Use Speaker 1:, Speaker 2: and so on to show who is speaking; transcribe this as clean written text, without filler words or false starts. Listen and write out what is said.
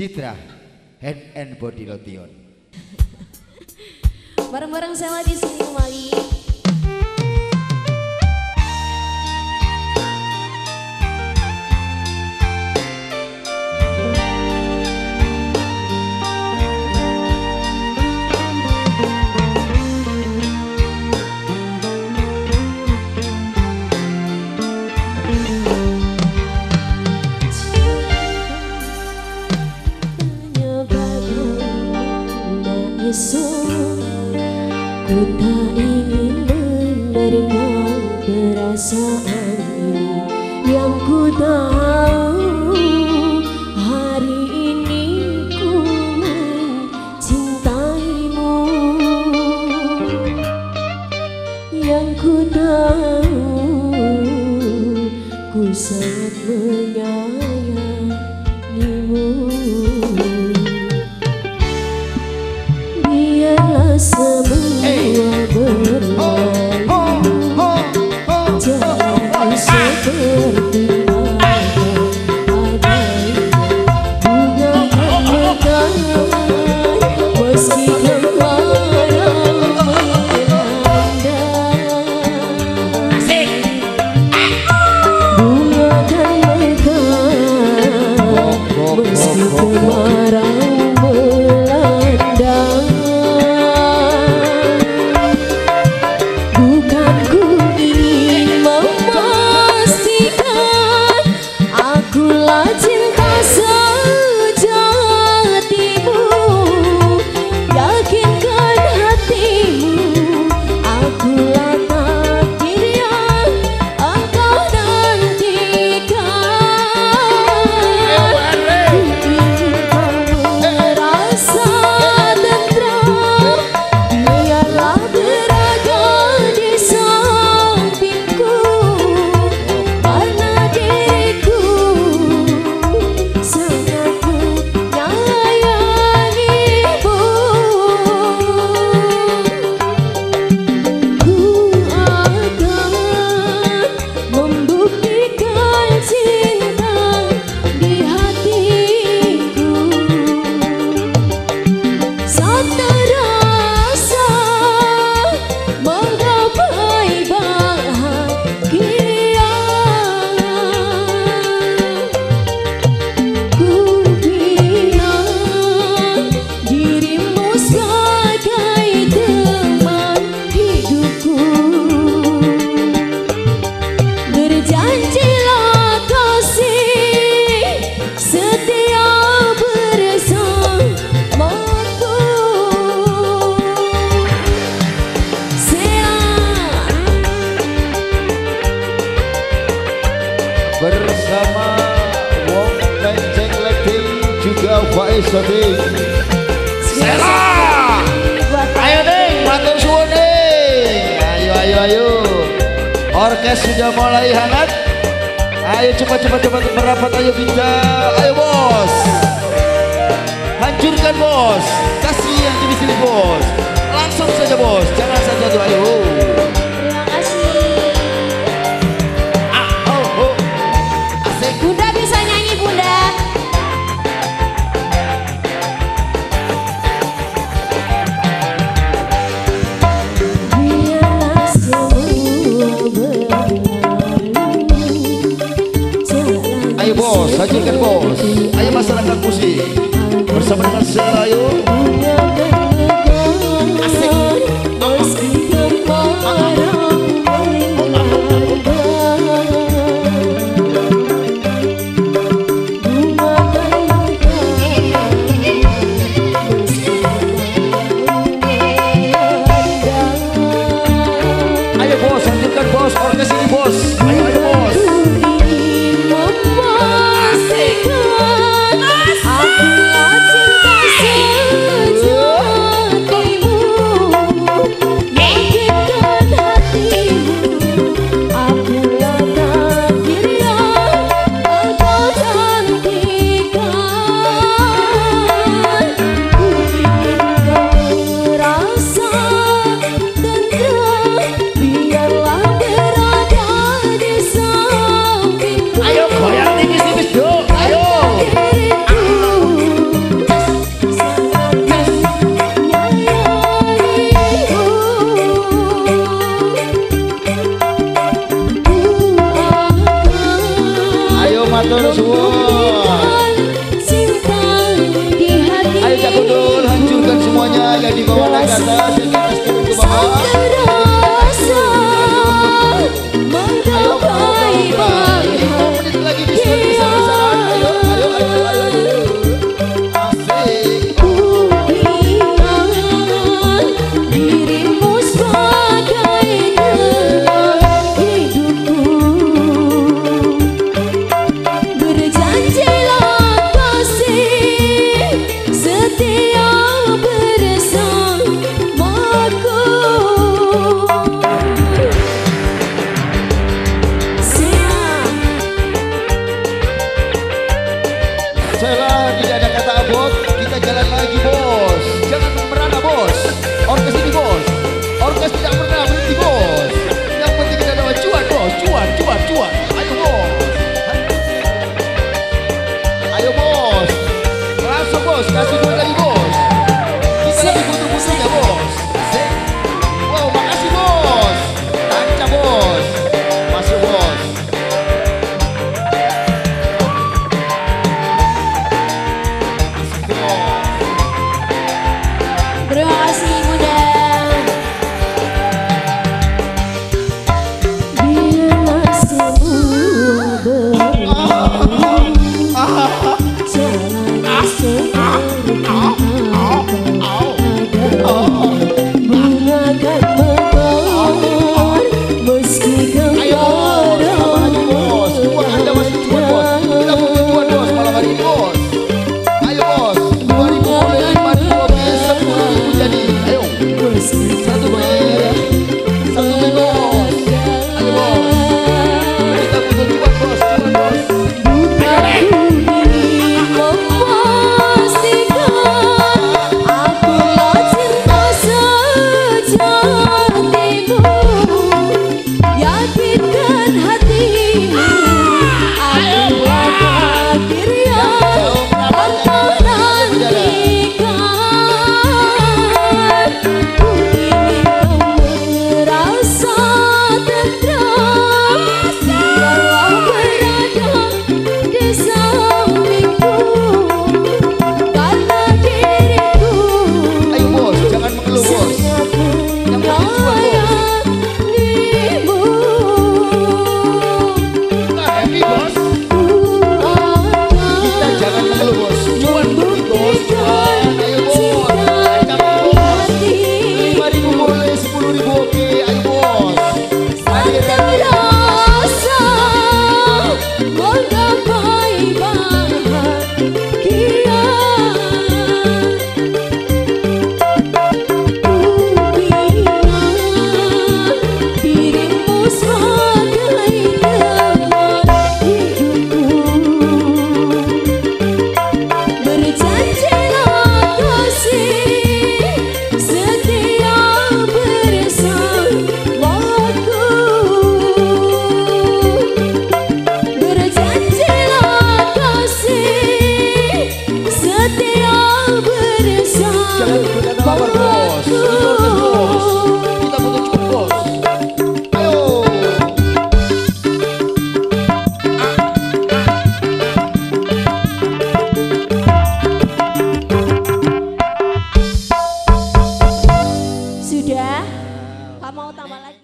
Speaker 1: Citra Hand and Body Lotion.
Speaker 2: Bareng-bareng saya di sini kembali.
Speaker 3: Ku tak ingin menerima perasaan ini, yang ku tahu hari ini ku mencintaimu, yang ku tahu ku sangat menyayangimu. Biarlah semua berlalu, jangan seperti adanya, bunga yang mekar meski kemarau melanda. Bunga kan mekar meski kemarau melanda. Cinta sejatimu, yakinkan hatimu, akulah takdir yang engkau nantikan. Ingin kau merasa tenteram, biarlah berada di sampingku, karena diriku
Speaker 1: bersama Wong, penceng, lghting, juga Fayz sela. Ayo ding, matur suwun ding. Ayo. Orkes sudah mulai hangat. Ayo cepat merapat, ayo kita. Ayo bos. Hancurkan bos. Kasih yang di sini bos. Langsung saja bos. Jangan saja tuh, ayo.
Speaker 2: Terima kasih. Bunda bisa nyanyi, Bunda.
Speaker 3: Biarlah semua berlalu,
Speaker 1: ayo bos, hancurkan bos. Ayo masyarakat musik bersama dengan sela, ayo.
Speaker 3: asik. Meski kemarau melanda, bunga kan mekar meski kemarau melanda.
Speaker 1: Ayo bos, hancurkan bos, orkes ini bos. Ayo bos.
Speaker 3: Memastikan akulah cinta sejati.
Speaker 1: kita jalan lagi bos. Jangan merana bos. Orkes ini bos. Orkes tidak pernah berhenti bos. Yang penting kita dapat cuan bos. Cuan, cuan, cuan. Ayo bos. Ayo bos. Langsung bos. Kasih duit lagi bos. Kita lagi butuh-butuhnya bos. Wow, makasih bos. Tancap bos. Masuk bos.
Speaker 2: Terima kasih Bunda.
Speaker 3: Biarlah semua berlalu, jalani seperti bunga kan mekar meski kemarin
Speaker 1: bos. Uang Anda masih cuan bos. Kita butuh cuan bos malam hari ini bos. Ayo bos. 2.000 boleh, 5.000 oke, 10.000 jadi. Ayo. Satu bos. Satu bos. Ayo bos. Kita butuh cuan bos. Cuan bos.
Speaker 3: Bukan ku ingin memastikan akulah cinta sejatimu. Yakinkan hatimu, akulah takdir yang engkau nantikan. Ku ingin kau merasa tenteram, biarlah berada di sampingku, karena diriku
Speaker 1: Ayo bos. Jangan mengeluh bos.
Speaker 3: sangat menyayangimu.
Speaker 1: Kita happy bos. Kita jangan mengeluh bos. Cuan bukti bos. Cuan. Ayo bos. Tancap bos. 5.000 boleh, 10.000 oke. Ayo bos. Mari kita
Speaker 3: Rasa menggapai bahagia, ku ingat dirimu sebagai teman hidupku. Berjanjilah kasih setia bersamaku. Berjanjilah kasih setia
Speaker 1: jangan berkata lapar bos. Itu orkes bos. Kita butuh cuan bos. Ayo.
Speaker 2: Sudah? Kamu mau tambah lagi?